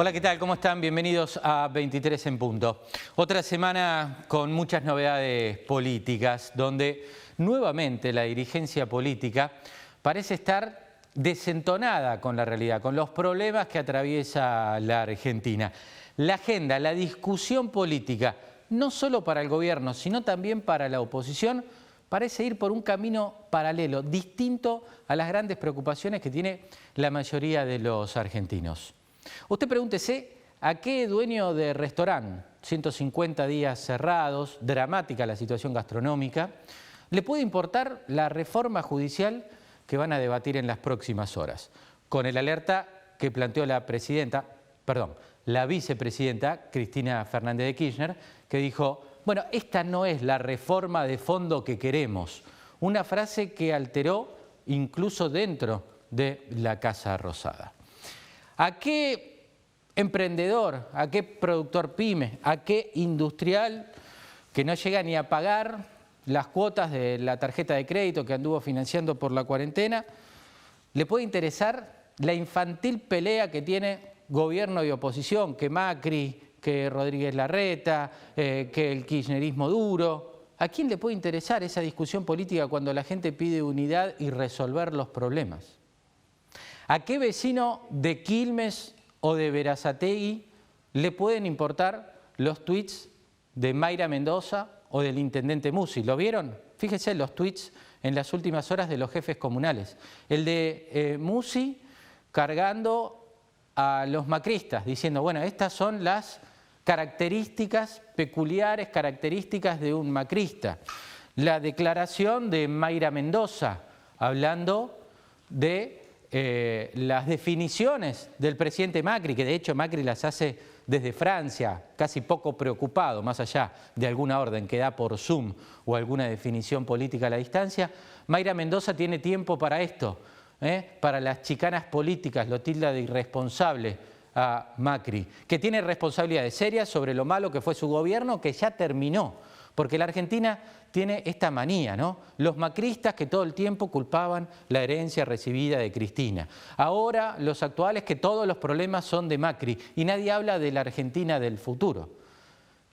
Hola, ¿qué tal? ¿Cómo están? Bienvenidos a 23 en punto. Otra semana con muchas novedades políticas, donde nuevamente la dirigencia política parece estar desentonada con la realidad, con los problemas que atraviesa la Argentina. La agenda, la discusión política, no solo para el gobierno, sino también para la oposición, parece ir por un camino paralelo, distinto a las grandes preocupaciones que tiene la mayoría de los argentinos. Usted pregúntese a qué dueño de restaurante, 150 días cerrados, dramática la situación gastronómica, le puede importar la reforma judicial que van a debatir en las próximas horas, con el alerta que planteó la vicepresidenta Cristina Fernández de Kirchner, que dijo: bueno, esta no es la reforma de fondo que queremos. Una frase que alteró incluso dentro de la Casa Rosada. ¿A qué emprendedor, a qué productor pyme, a qué industrial que no llega ni a pagar las cuotas de la tarjeta de crédito que anduvo financiando por la cuarentena le puede interesar la infantil pelea que tiene gobierno y oposición, que Macri, que Rodríguez Larreta, que el kirchnerismo duro? ¿A quién le puede interesar esa discusión política cuando la gente pide unidad y resolver los problemas? ¿A qué vecino de Quilmes o de Berazategui le pueden importar los tweets de Mayra Mendoza o del intendente Musi? ¿Lo vieron? Fíjense los tweets en las últimas horas de los jefes comunales. El de Musi cargando a los macristas, diciendo: bueno, estas son las características peculiares, características de un macrista. La declaración de Mayra Mendoza hablando de las definiciones del presidente Macri, que de hecho Macri las hace desde Francia, casi poco preocupado, más allá de alguna orden que da por Zoom o alguna definición política a la distancia. Mayra Mendoza tiene tiempo para esto, para las chicanas políticas, lo tilda de irresponsable a Macri, que tiene responsabilidades serias sobre lo malo que fue su gobierno, que ya terminó, porque la Argentina tiene esta manía, ¿no? Los macristas que todo el tiempo culpaban la herencia recibida de Cristina. Ahora los actuales que todos los problemas son de Macri y nadie habla de la Argentina del futuro.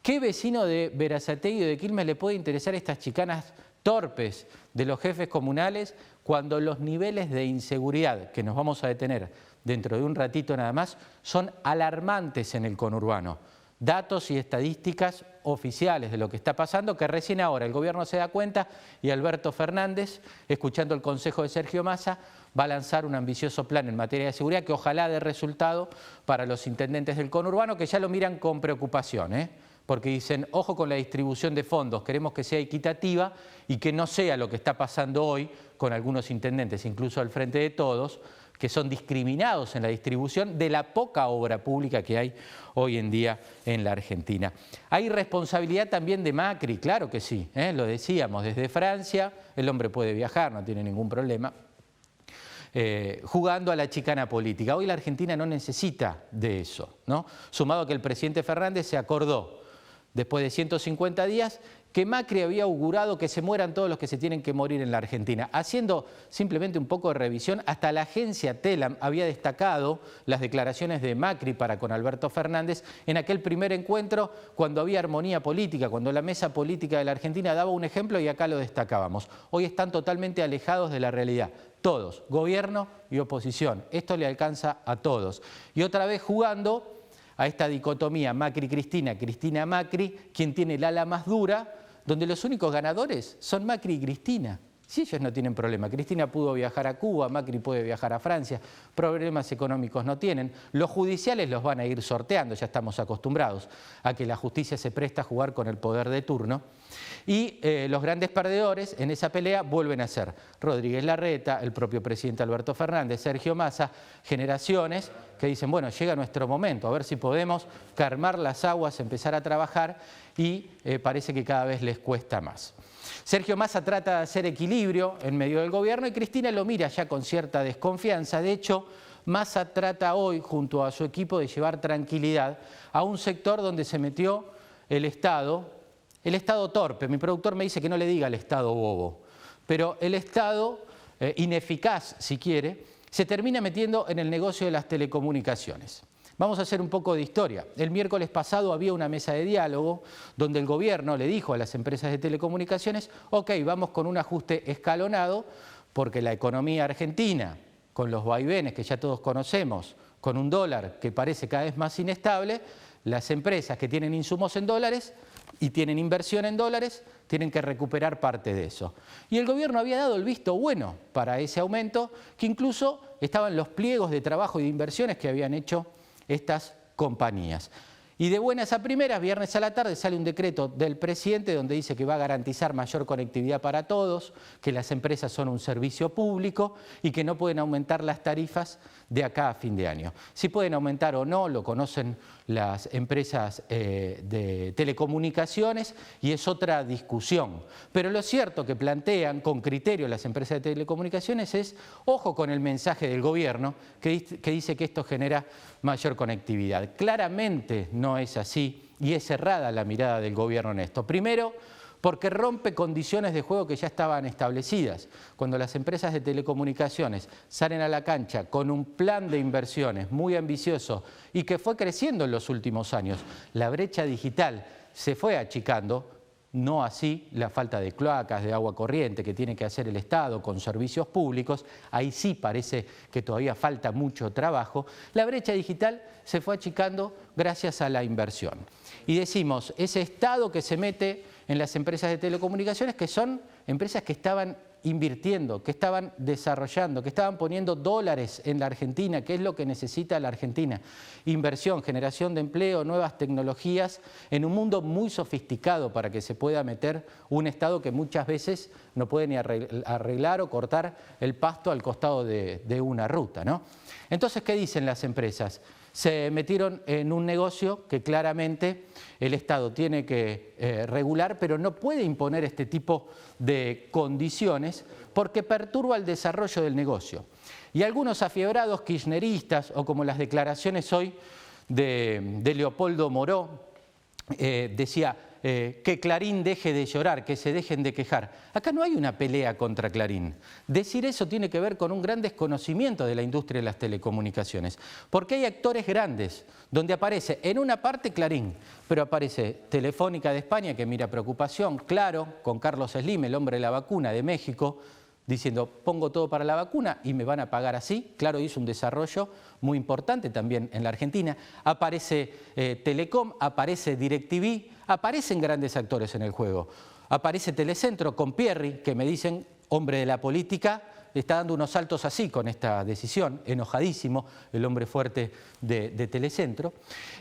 ¿Qué vecino de Berazategui o de Quilmes le puede interesar estas chicanas torpes de los jefes comunales cuando los niveles de inseguridad, que nos vamos a detener dentro de un ratito nada más, son alarmantes en el conurbano? Datos y estadísticas oficiales de lo que está pasando, que recién ahora el gobierno se da cuenta y Alberto Fernández, escuchando el consejo de Sergio Massa, va a lanzar un ambicioso plan en materia de seguridad que ojalá dé resultado para los intendentes del conurbano, que ya lo miran con preocupación, porque dicen: ojo con la distribución de fondos, queremos que sea equitativa y que no sea lo que está pasando hoy con algunos intendentes, incluso al Frente de Todos, que son discriminados en la distribución de la poca obra pública que hay hoy en día en la Argentina. Hay responsabilidad también de Macri, claro que sí, lo decíamos, desde Francia el hombre puede viajar, no tiene ningún problema, jugando a la chicana política. Hoy la Argentina no necesita de eso, ¿no? Sumado a que el presidente Fernández se acordó, después de 150 días, que Macri había augurado que se mueran todos los que se tienen que morir en la Argentina. Haciendo simplemente un poco de revisión, hasta la agencia Telam había destacado las declaraciones de Macri para con Alberto Fernández en aquel primer encuentro cuando había armonía política, cuando la mesa política de la Argentina daba un ejemplo y acá lo destacábamos. Hoy están totalmente alejados de la realidad. Todos, gobierno y oposición. Esto le alcanza a todos. Y otra vez jugando a esta dicotomía Macri-Cristina, Cristina-Macri, quien tiene el ala más dura, donde los únicos ganadores son Macri y Cristina. Si ellos no tienen problema, Cristina pudo viajar a Cuba, Macri puede viajar a Francia, problemas económicos no tienen. Los judiciales los van a ir sorteando, ya estamos acostumbrados a que la justicia se presta a jugar con el poder de turno. Y los grandes perdedores en esa pelea vuelven a ser Rodríguez Larreta, el propio presidente Alberto Fernández, Sergio Massa, generaciones que dicen: bueno, llega nuestro momento, a ver si podemos calmar las aguas, empezar a trabajar, y parece que cada vez les cuesta más. Sergio Massa trata de hacer equilibrio en medio del gobierno y Cristina lo mira ya con cierta desconfianza. De hecho, Massa trata hoy, junto a su equipo, de llevar tranquilidad a un sector donde se metió el Estado torpe. Mi productor me dice que no le diga el Estado bobo, pero el Estado ineficaz, si quiere, se termina metiendo en el negocio de las telecomunicaciones. Vamos a hacer un poco de historia. El miércoles pasado había una mesa de diálogo donde el gobierno le dijo a las empresas de telecomunicaciones, ok, vamos con un ajuste escalonado porque la economía argentina, con los vaivenes que ya todos conocemos, con un dólar que parece cada vez más inestable, las empresas que tienen insumos en dólares y tienen inversión en dólares tienen que recuperar parte de eso. Y el gobierno había dado el visto bueno para ese aumento, que incluso estaban los pliegos de trabajo y de inversiones que habían hecho estas compañías. Y de buenas a primeras, viernes a la tarde, sale un decreto del presidente donde dice que va a garantizar mayor conectividad para todos, que las empresas son un servicio público y que no pueden aumentar las tarifas de acá a fin de año. Si pueden aumentar o no, lo conocen las empresas de telecomunicaciones y es otra discusión. Pero lo cierto que plantean con criterio las empresas de telecomunicaciones es, ojo con el mensaje del gobierno que dice que esto genera mayor conectividad. Claramente no es así y es errada la mirada del gobierno en esto. Primero, porque rompe condiciones de juego que ya estaban establecidas. Cuando las empresas de telecomunicaciones salen a la cancha con un plan de inversiones muy ambicioso y que fue creciendo en los últimos años, la brecha digital se fue achicando, no así la falta de cloacas, de agua corriente que tiene que hacer el Estado con servicios públicos, ahí sí parece que todavía falta mucho trabajo. La brecha digital se fue achicando gracias a la inversión. Y decimos, ese Estado que se mete en las empresas de telecomunicaciones, que son empresas que estaban invirtiendo, que estaban desarrollando, que estaban poniendo dólares en la Argentina, que es lo que necesita la Argentina. Inversión, generación de empleo, nuevas tecnologías, en un mundo muy sofisticado para que se pueda meter un Estado que muchas veces no puede ni arreglar o cortar el pasto al costado de una ruta, ¿no? Entonces, ¿qué dicen las empresas? Se metieron en un negocio que claramente el Estado tiene que regular, pero no puede imponer este tipo de condiciones porque perturba el desarrollo del negocio. Y algunos afiebrados kirchneristas, o como las declaraciones hoy de Leopoldo Moró, decía que Clarín deje de llorar, que se dejen de quejar. Acá no hay una pelea contra Clarín. Decir eso tiene que ver con un gran desconocimiento de la industria de las telecomunicaciones, porque hay actores grandes donde aparece en una parte Clarín, pero aparece Telefónica de España, que mira preocupación, Claro, con Carlos Slim, el hombre de la vacuna de México, diciendo pongo todo para la vacuna y me van a pagar así. Claro, hizo un desarrollo muy importante también en la Argentina. Aparece Telecom, aparece DirecTV, aparecen grandes actores en el juego. Aparece Telecentro con Pierri, que me dicen, hombre de la política, está dando unos saltos así con esta decisión, enojadísimo, el hombre fuerte de Telecentro.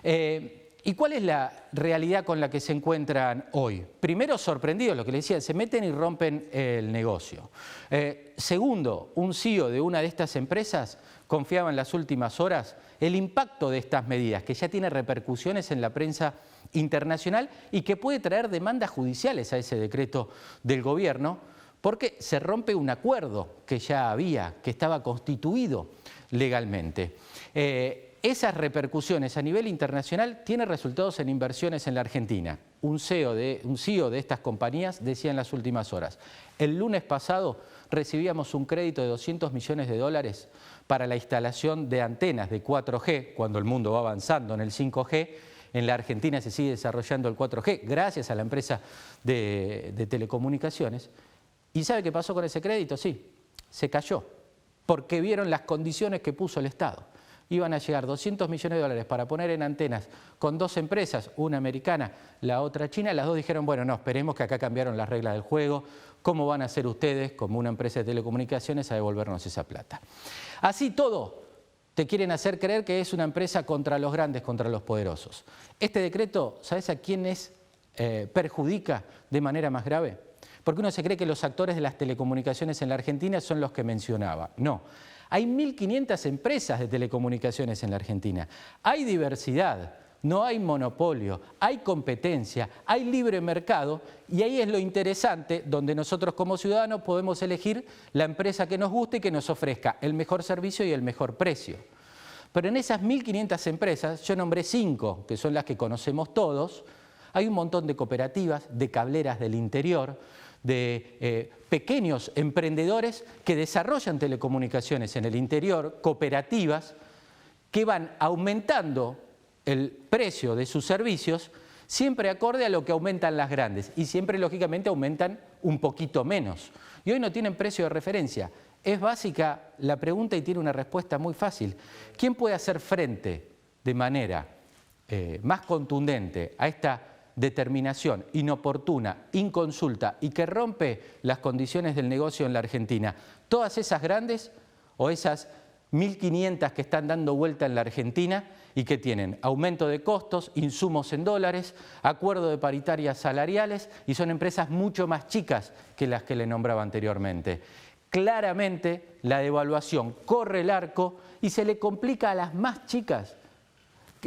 ¿Y cuál es la realidad con la que se encuentran hoy? Primero, sorprendidos, lo que les decía, se meten y rompen el negocio. Segundo, un CEO de una de estas empresas confiaba en las últimas horas el impacto de estas medidas, que ya tiene repercusiones en la prensa internacional y que puede traer demandas judiciales a ese decreto del gobierno, porque se rompe un acuerdo que ya había, que estaba constituido legalmente. Esas repercusiones a nivel internacional tienen resultados en inversiones en la Argentina. Un CEO de estas compañías decía en las últimas horas, el lunes pasado recibíamos un crédito de 200 millones de dólares para la instalación de antenas de 4G, cuando el mundo va avanzando en el 5G, en la Argentina se sigue desarrollando el 4G, gracias a la empresa de telecomunicaciones. ¿Y sabe qué pasó con ese crédito? Sí, se cayó, porque vieron las condiciones que puso el Estado. Iban a llegar 200 millones de dólares para poner en antenas con dos empresas, una americana, la otra china. Las dos dijeron, bueno, no, esperemos que acá cambiaron las reglas del juego. ¿Cómo van a hacer ustedes, como una empresa de telecomunicaciones, a devolvernos esa plata? Así todo, te quieren hacer creer que es una empresa contra los grandes, contra los poderosos. Este decreto, ¿sabes a quiénes perjudica de manera más grave? Porque uno se cree que los actores de las telecomunicaciones en la Argentina son los que mencionaba. No. Hay 1.500 empresas de telecomunicaciones en la Argentina. Hay diversidad, no hay monopolio, hay competencia, hay libre mercado y ahí es lo interesante donde nosotros como ciudadanos podemos elegir la empresa que nos guste y que nos ofrezca el mejor servicio y el mejor precio. Pero en esas 1.500 empresas, yo nombré 5, que son las que conocemos todos, hay un montón de cooperativas, de cableras del interior, de pequeños emprendedores que desarrollan telecomunicaciones en el interior, cooperativas, que van aumentando el precio de sus servicios siempre acorde a lo que aumentan las grandes y siempre lógicamente aumentan un poquito menos. Y hoy no tienen precio de referencia. Es básica la pregunta y tiene una respuesta muy fácil. ¿Quién puede hacer frente de manera más contundente a esta determinación inoportuna, inconsulta y que rompe las condiciones del negocio en la Argentina? ¿Todas esas grandes o esas 1.500 que están dando vuelta en la Argentina y que tienen aumento de costos, insumos en dólares, acuerdo de paritarias salariales y son empresas mucho más chicas que las que le nombraba anteriormente? Claramente la devaluación corre el arco y se le complica a las más chicas.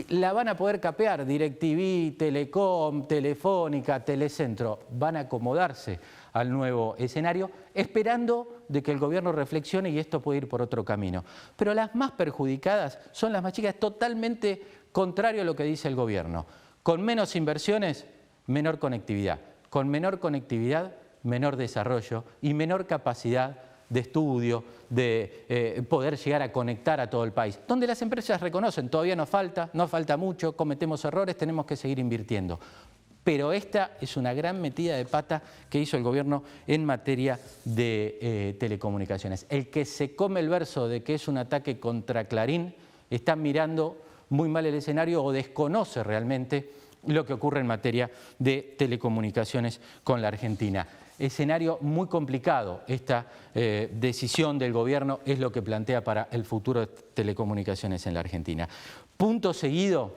La van a poder capear, DirecTV, Telecom, Telefónica, Telecentro, van a acomodarse al nuevo escenario, esperando de que el gobierno reflexione y esto puede ir por otro camino. Pero las más perjudicadas son las más chicas, totalmente contrario a lo que dice el gobierno. Con menos inversiones, menor conectividad. Con menor conectividad, menor desarrollo y menor capacidad de estudio, de poder llegar a conectar a todo el país. Donde las empresas reconocen, todavía nos falta mucho, cometemos errores, tenemos que seguir invirtiendo. Pero esta es una gran metida de pata que hizo el gobierno en materia de telecomunicaciones. El que se come el verso de que es un ataque contra Clarín está mirando muy mal el escenario o desconoce realmente lo que ocurre en materia de telecomunicaciones con la Argentina. Escenario muy complicado. Esta decisión del gobierno es lo que plantea para el futuro de telecomunicaciones en la Argentina. Punto seguido,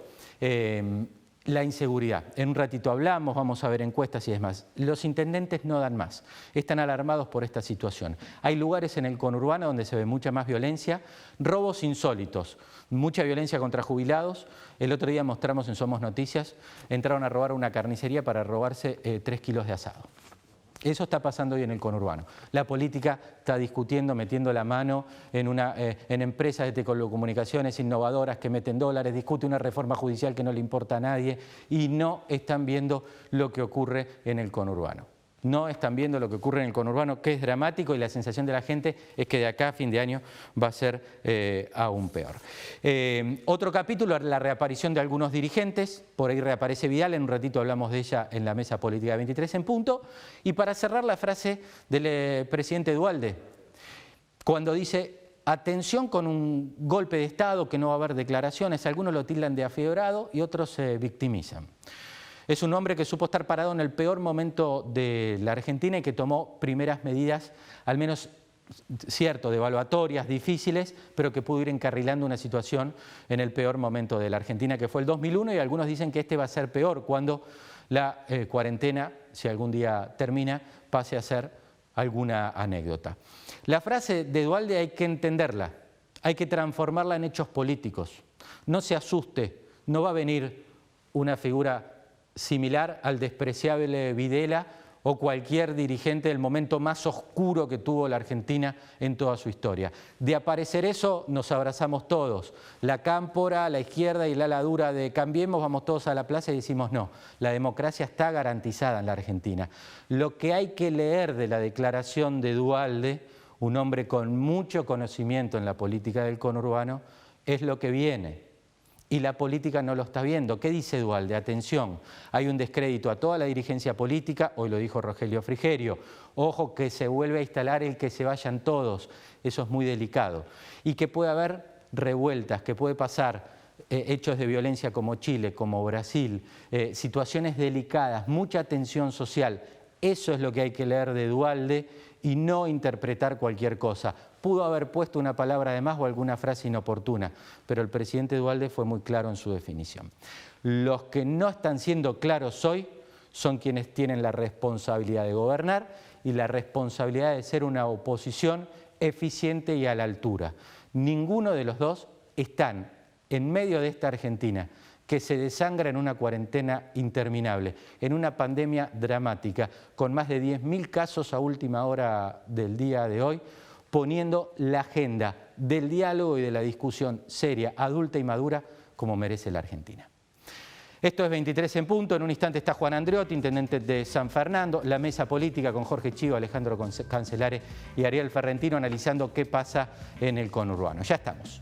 la inseguridad. En un ratito hablamos, vamos a ver encuestas y demás. Los intendentes no dan más, están alarmados por esta situación. Hay lugares en el conurbano donde se ve mucha más violencia, robos insólitos, mucha violencia contra jubilados. El otro día mostramos en Somos Noticias, entraron a robar una carnicería para robarse 3 kilos de asado. Eso está pasando hoy en el conurbano. La política está discutiendo, metiendo la mano en empresas de telecomunicaciones innovadoras que meten dólares, discute una reforma judicial que no le importa a nadie y no están viendo lo que ocurre en el conurbano. No están viendo lo que ocurre en el conurbano, que es dramático y la sensación de la gente es que de acá a fin de año va a ser aún peor. Otro capítulo, la reaparición de algunos dirigentes, por ahí reaparece Vidal, en un ratito hablamos de ella en la mesa política 23 en punto. Y para cerrar la frase del presidente Duhalde, cuando dice: atención con un golpe de Estado, que no va a haber declaraciones, algunos lo tildan de afiebrado y otros se victimizan. Es un hombre que supo estar parado en el peor momento de la Argentina y que tomó primeras medidas, al menos cierto, devaluatorias, difíciles, pero que pudo ir encarrilando una situación en el peor momento de la Argentina, que fue el 2001, y algunos dicen que este va a ser peor cuando la cuarentena, si algún día termina, pase a ser alguna anécdota. La frase de Duhalde hay que entenderla, hay que transformarla en hechos políticos. No se asuste, no va a venir una figura similar al despreciable Videla o cualquier dirigente del momento más oscuro que tuvo la Argentina en toda su historia. De aparecer eso, nos abrazamos todos. La cámpora, la izquierda y la ala dura de Cambiemos, vamos todos a la plaza y decimos no, la democracia está garantizada en la Argentina. Lo que hay que leer de la declaración de Duhalde, un hombre con mucho conocimiento en la política del conurbano, es lo que viene. Y la política no lo está viendo. ¿Qué dice Duhalde? Atención, hay un descrédito a toda la dirigencia política, hoy lo dijo Rogelio Frigerio, ojo que se vuelve a instalar el que se vayan todos, eso es muy delicado. Y que puede haber revueltas, que puede pasar hechos de violencia como Chile, como Brasil, situaciones delicadas, mucha tensión social. Eso es lo que hay que leer de Duhalde y no interpretar cualquier cosa. Pudo haber puesto una palabra de más o alguna frase inoportuna, pero el presidente Duhalde fue muy claro en su definición. Los que no están siendo claros hoy son quienes tienen la responsabilidad de gobernar y la responsabilidad de ser una oposición eficiente y a la altura. Ninguno de los dos están en medio de esta Argentina que se desangra en una cuarentena interminable, en una pandemia dramática, con más de 10.000 casos a última hora del día de hoy, poniendo la agenda del diálogo y de la discusión seria, adulta y madura como merece la Argentina. Esto es 23 en punto, en un instante está Juan Andreotti, intendente de San Fernando, la mesa política con Jorge Chivo, Alejandro Cancelare y Ariel Ferrentino analizando qué pasa en el conurbano. Ya estamos.